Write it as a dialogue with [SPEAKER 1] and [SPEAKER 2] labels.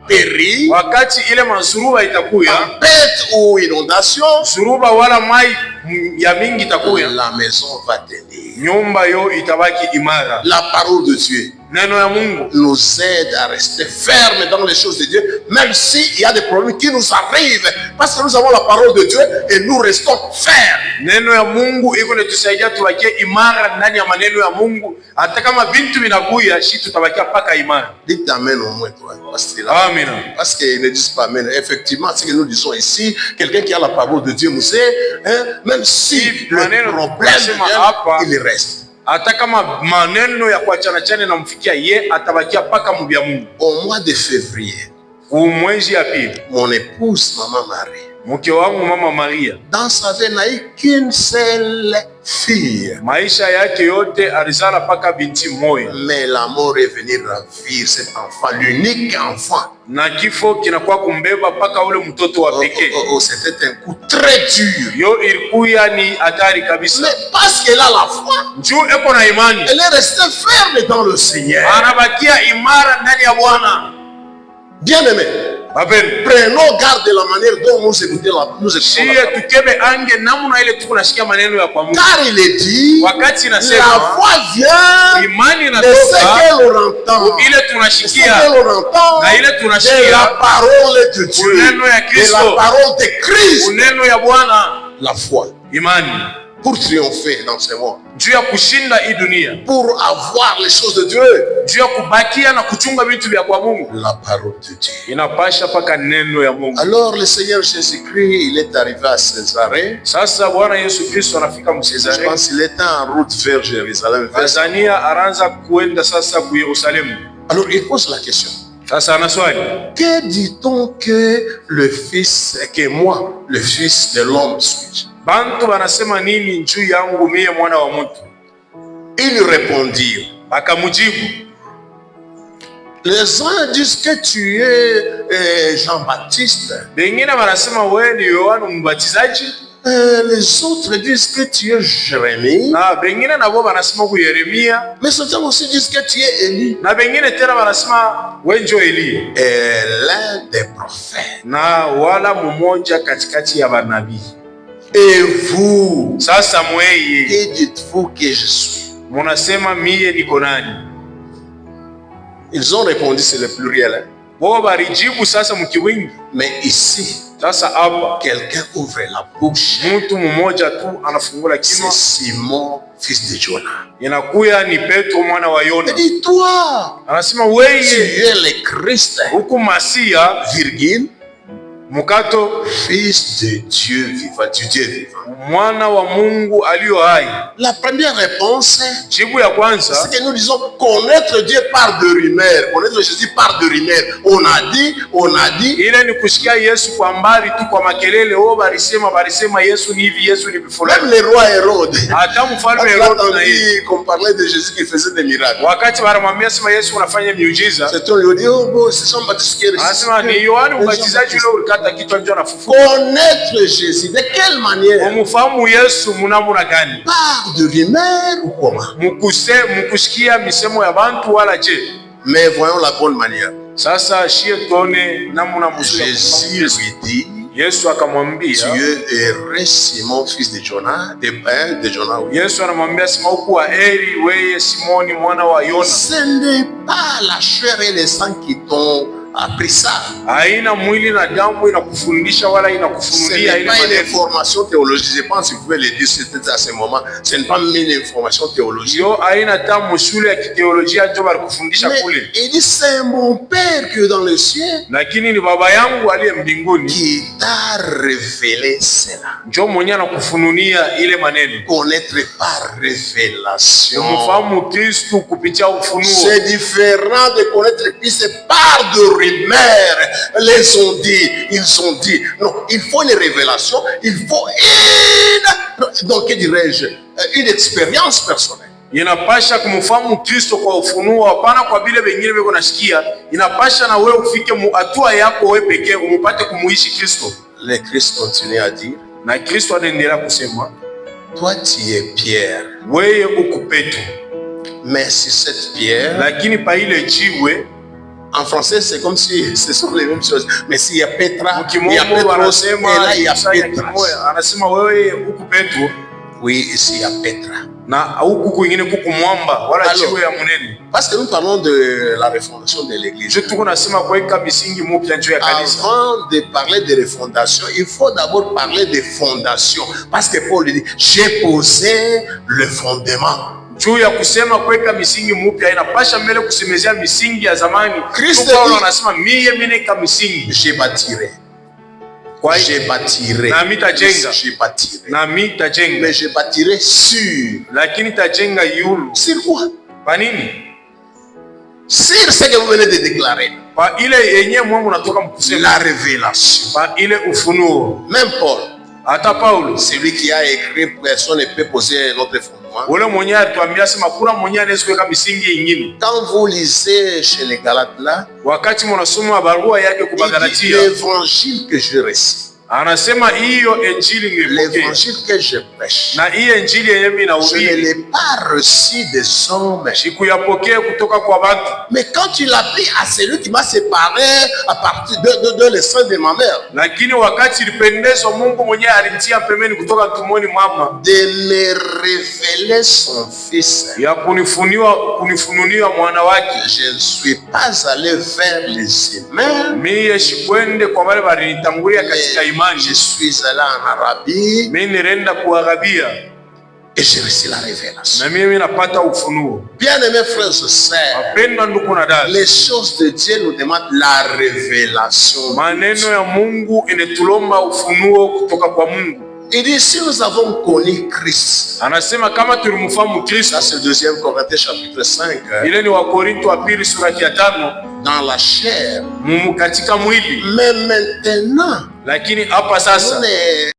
[SPEAKER 1] périr,
[SPEAKER 2] wakati ile mazuruba itakuya,
[SPEAKER 1] tempête ou inondation,
[SPEAKER 2] zuruba wala mai ya mingi itakuya,
[SPEAKER 1] la maison va tenir.
[SPEAKER 2] nyumba yo itabaki imara.
[SPEAKER 1] La parole de Dieu
[SPEAKER 2] Neno ya Mungu
[SPEAKER 1] nous aide à rester fermes dans les choses de Dieu, même s'il y a des problèmes qui nous arrivent, parce que nous avons la parole de Dieu et nous restons fermes.
[SPEAKER 2] Neno ya Mungu iko netusaidia tubakie imara ndani ya maneno ya Mungu, hata kama vitu vinakuya, shi tutabakia paka imara.
[SPEAKER 1] Dites amen au moins, toi.
[SPEAKER 2] Amen.
[SPEAKER 1] Parce qu'ils ne disent pas amen. Effectivement, ce que nous disons ici, quelqu'un qui a la parole de Dieu, nous sait, hein, même si le problème vient, il reste.
[SPEAKER 2] Hata kama maneno ya kuachana chane na mfikia ye, atabakia paka mbia Mungu.
[SPEAKER 1] Au mois de février,
[SPEAKER 2] mwezi ya pili,
[SPEAKER 1] mon épouse, maman Marie,
[SPEAKER 2] mke wangu mama Maria,
[SPEAKER 1] dans sa vie n'a eu qu'une seule fille.
[SPEAKER 2] Maisha yake yote alizala paka binti moja.
[SPEAKER 1] Mais la mort est venue ravir cet enfant, l'unique enfant.
[SPEAKER 2] Na kifo kinakuwa kumbeba paka ule mtoto wa pekee.
[SPEAKER 1] C'était un coup très dur.
[SPEAKER 2] Yo ilikuya ni hatari kabisa.
[SPEAKER 1] Mais parce qu'elle a la foi,
[SPEAKER 2] njoo eko na imani,
[SPEAKER 1] elle est restée ferme dans le Seigneur.
[SPEAKER 2] Anabakia imara ndani ya Bwana.
[SPEAKER 1] Bien-aimé, prenons garde de la manière dont nous écoutons la parole. Car il est dit, la foi vient de ce que l'on entend, de la parole de Dieu, de la parole de Christ. La foi, pour triompher dans ce monde, pour avoir les choses de Dieu, la parole de Dieu. Alors le Seigneur Jésus-Christ, il est arrivé à Césarée. Je pense qu'il était en route vers Jérusalem. Alors il pose la question. Que dit-on que le fils, que moi, le fils de l'homme suis-je?
[SPEAKER 2] Bantu banasema nini juu yangu mie mwana wa mtu?
[SPEAKER 1] Ils répondirent.
[SPEAKER 2] Bakamujibu.
[SPEAKER 1] Les uns disent que tu es Jean-Baptiste.
[SPEAKER 2] Bengine banasema wewe ni Yohana Mbatizaji.
[SPEAKER 1] Les autres disent que tu es Jérémie.
[SPEAKER 2] Na bengine nabo banasema ku Yeremia.
[SPEAKER 1] Mais certains aussi disent que tu es Élie.
[SPEAKER 2] Na bengine tena banasema wewe ndio Elia.
[SPEAKER 1] L'un des prophètes.
[SPEAKER 2] Na wala mmoja katikati ya manabii.
[SPEAKER 1] Et vous,
[SPEAKER 2] sasa mweye,
[SPEAKER 1] que dites-vous que je suis?
[SPEAKER 2] Munasema mie niko nani?
[SPEAKER 1] Ils ont répondu, c'est le pluriel.
[SPEAKER 2] Wao barijibu sasa mkiwingi.
[SPEAKER 1] Mais ici,
[SPEAKER 2] sasa hapa
[SPEAKER 1] quelqu'un ouvre la bouche.
[SPEAKER 2] Mtu mmoja tu anafungula kinywa.
[SPEAKER 1] C'est Simon, fils de Jonas.
[SPEAKER 2] Inakuya ni Petro mwana wa Yona.
[SPEAKER 1] Et toi,
[SPEAKER 2] anasema wewe,
[SPEAKER 1] tu es le Christ.
[SPEAKER 2] Huku Masia,
[SPEAKER 1] virgule,
[SPEAKER 2] Mukato,
[SPEAKER 1] fils de Dieu vivant, du Dieu vivant.
[SPEAKER 2] Mwana wa Mungu alio hai.
[SPEAKER 1] La première réponse,
[SPEAKER 2] jibu ya kwanza,
[SPEAKER 1] c'est que nous disons connaître Dieu par de rumeurs, connaître Jésus par de rumeurs. On a dit.
[SPEAKER 2] Ile ni kusikia Yesu kwa mbali tu kwa makelele, barisema Yesu ni hivi, Yesu ni fulani.
[SPEAKER 1] Même le roi Hérode.
[SPEAKER 2] Hata mfalme Hérode na
[SPEAKER 1] yeye qu'on parlait de Jésus qui faisait des miracles.
[SPEAKER 2] Wakati baramwambia sema Yesu unafanya miujiza.
[SPEAKER 1] C'est on lui dit oh bon, c'est Jean-Baptiste qui est ressuscité.
[SPEAKER 2] Anasema ni Yohana Mbatizaji yule ulikata kichwa njoo nafufuka.
[SPEAKER 1] Connaître Jésus de quelle manière?
[SPEAKER 2] Umfahamu Yesu mnamuna gani?
[SPEAKER 1] Par de rumeurs ou comment?
[SPEAKER 2] Mkusikia misemo ya bantu wala je?
[SPEAKER 1] Mais voyons la bonne manière.
[SPEAKER 2] Sasa shie tuone namna mzuri.
[SPEAKER 1] Jésus lui dit,
[SPEAKER 2] Yesu akamwambia,
[SPEAKER 1] tu es heureux Simon fils de Jonas, de Jonas.
[SPEAKER 2] Yesu anamwambia Simon, kuwa heri wewe Simoni mwana wa Yona.
[SPEAKER 1] Ce n'est pas la chair et le sang qui t'ont appris ça.
[SPEAKER 2] Haina mwili na damu inakufundisha wala inakufunulia ile
[SPEAKER 1] maneno. Ce n'est pas une information théologique. Je pense que vous pouvez le dire c'était à ce moment. Ce n'est pas une information théologique.
[SPEAKER 2] Yo haina tamu shule ya kithéologia ndio balikufundisha kule.
[SPEAKER 1] Il dit c'est mon Père qui est dans le ciel.
[SPEAKER 2] Lakini ni baba yangu aliye mbinguni
[SPEAKER 1] qui t'a révélé cela.
[SPEAKER 2] Ndio mwenye anakufunulia ile maneno.
[SPEAKER 1] Connaître par révélation.
[SPEAKER 2] Umfahamu Kristo kupitia ufunuo.
[SPEAKER 1] C'est différent de connaître Christ par de les ont dit, ils ont dit. Non, il faut une révélation, il faut donc, que dirais-je, une expérience personnelle.
[SPEAKER 2] Inapasha kumfahamu Kristo kwa ufunuo, hapana kwa vile wengine wako nasikia. Inapasha na wewe ufike hatua yako wewe pekee umupate kumuishi Kristo.
[SPEAKER 1] Le Christ continue à dire,
[SPEAKER 2] na Kristo anaendelea kusema,
[SPEAKER 1] toi tu es Pierre,
[SPEAKER 2] wewe uko Petro,
[SPEAKER 1] mais si cette pierre,
[SPEAKER 2] lakini pa ile jiwe,
[SPEAKER 1] En français, c'est comme si ce sont les mêmes choses. Mais s'il y a Petra, il y a
[SPEAKER 2] Mukimombo
[SPEAKER 1] Petros, et là il y a Petra.
[SPEAKER 2] anasema wewe huku Petro
[SPEAKER 1] Oui, ici il y a Petra.
[SPEAKER 2] na huku kwingine kuku mwamba wala jiwe ya munene.
[SPEAKER 1] Parce que nous parlons de la refondation de l'église.
[SPEAKER 2] Je tuko nasema kuweka misingi mpya njoo ya kanisa.
[SPEAKER 1] Avant de parler de refondation, il faut d'abord parler de fondation. Parce que Paul dit, j'ai posé le fondement.
[SPEAKER 2] Juu ya kusema kuweka misingi mpya inapasha mbele kusemezea misingi ya zamani.
[SPEAKER 1] Kristo
[SPEAKER 2] Paulo anasema mimi neka misingi.
[SPEAKER 1] Je bâtirai. Je bâtirai.
[SPEAKER 2] Na mitajenga.
[SPEAKER 1] Je bâtirai.
[SPEAKER 2] Na mitajenga.
[SPEAKER 1] Mais je bâtirai sur.
[SPEAKER 2] Lakini tajenga yulu.
[SPEAKER 1] Sur quoi?
[SPEAKER 2] Kwa nini?
[SPEAKER 1] Sur ce que vous venez de déclarer.
[SPEAKER 2] Kwa ile yenyewe Mungu natoka mkusema.
[SPEAKER 1] La révélation.
[SPEAKER 2] Kwa ile ufunuo.
[SPEAKER 1] Même Paul.
[SPEAKER 2] Hata Paulo.
[SPEAKER 1] Celui qui a écrit, personne ne peut poser notre fondement.
[SPEAKER 2] Ule mwenyewe atuambia sema kuna mwenyewe anaweza kuweka misingi ingine.
[SPEAKER 1] Quand vous lisez chez les Galates là,
[SPEAKER 2] wakati mnasoma barua yake kwa Galatia,
[SPEAKER 1] l'évangile que je récite,
[SPEAKER 2] anasema hiyo injili nilipokea,
[SPEAKER 1] l'évangile que je prêche,
[SPEAKER 2] na hiyo injili yenyewe mimi
[SPEAKER 1] je ne
[SPEAKER 2] nahubiri,
[SPEAKER 1] l'ai pas reçu des hommes,
[SPEAKER 2] sikuyapokea kutoka kwa watu.
[SPEAKER 1] mais quand tu l'as pris à celui qui m'a séparé à partir de l'essence de ma mère,
[SPEAKER 2] lakini wakati ilipendezwa Mungu mwenyewe alinitia pembeni kutoka tumboni mama,
[SPEAKER 1] de me révéler son fils,
[SPEAKER 2] ya kunifunulia mwana wake,
[SPEAKER 1] je ne suis pas allé vers les humains,
[SPEAKER 2] mimi sikwende kwa wale walinitangulia katika imani,
[SPEAKER 1] je suis allé en Arabie,
[SPEAKER 2] mimi nirenda kuarabia
[SPEAKER 1] et j'ai reçu la révélation.
[SPEAKER 2] na mimi napata ufunuo.
[SPEAKER 1] Bien-aimés frères et sœurs,
[SPEAKER 2] Wapendwa ndugu na dada,
[SPEAKER 1] les choses de Dieu nous demandent la révélation.
[SPEAKER 2] maneno ya Mungu inatulomba ufunuo kutoka kwa Mungu.
[SPEAKER 1] Il dit, si nous avons connu Christ,
[SPEAKER 2] Anasema kama tulimfahamu Kristo,
[SPEAKER 1] ça c'est 2 Corinthiens chapitre 5,
[SPEAKER 2] ile ni Wakorinto wa pili sura ya 5,
[SPEAKER 1] dans la chair.
[SPEAKER 2] katika mwili.
[SPEAKER 1] Mais maintenant,
[SPEAKER 2] Lakini hapa
[SPEAKER 1] nous
[SPEAKER 2] sasa
[SPEAKER 1] ne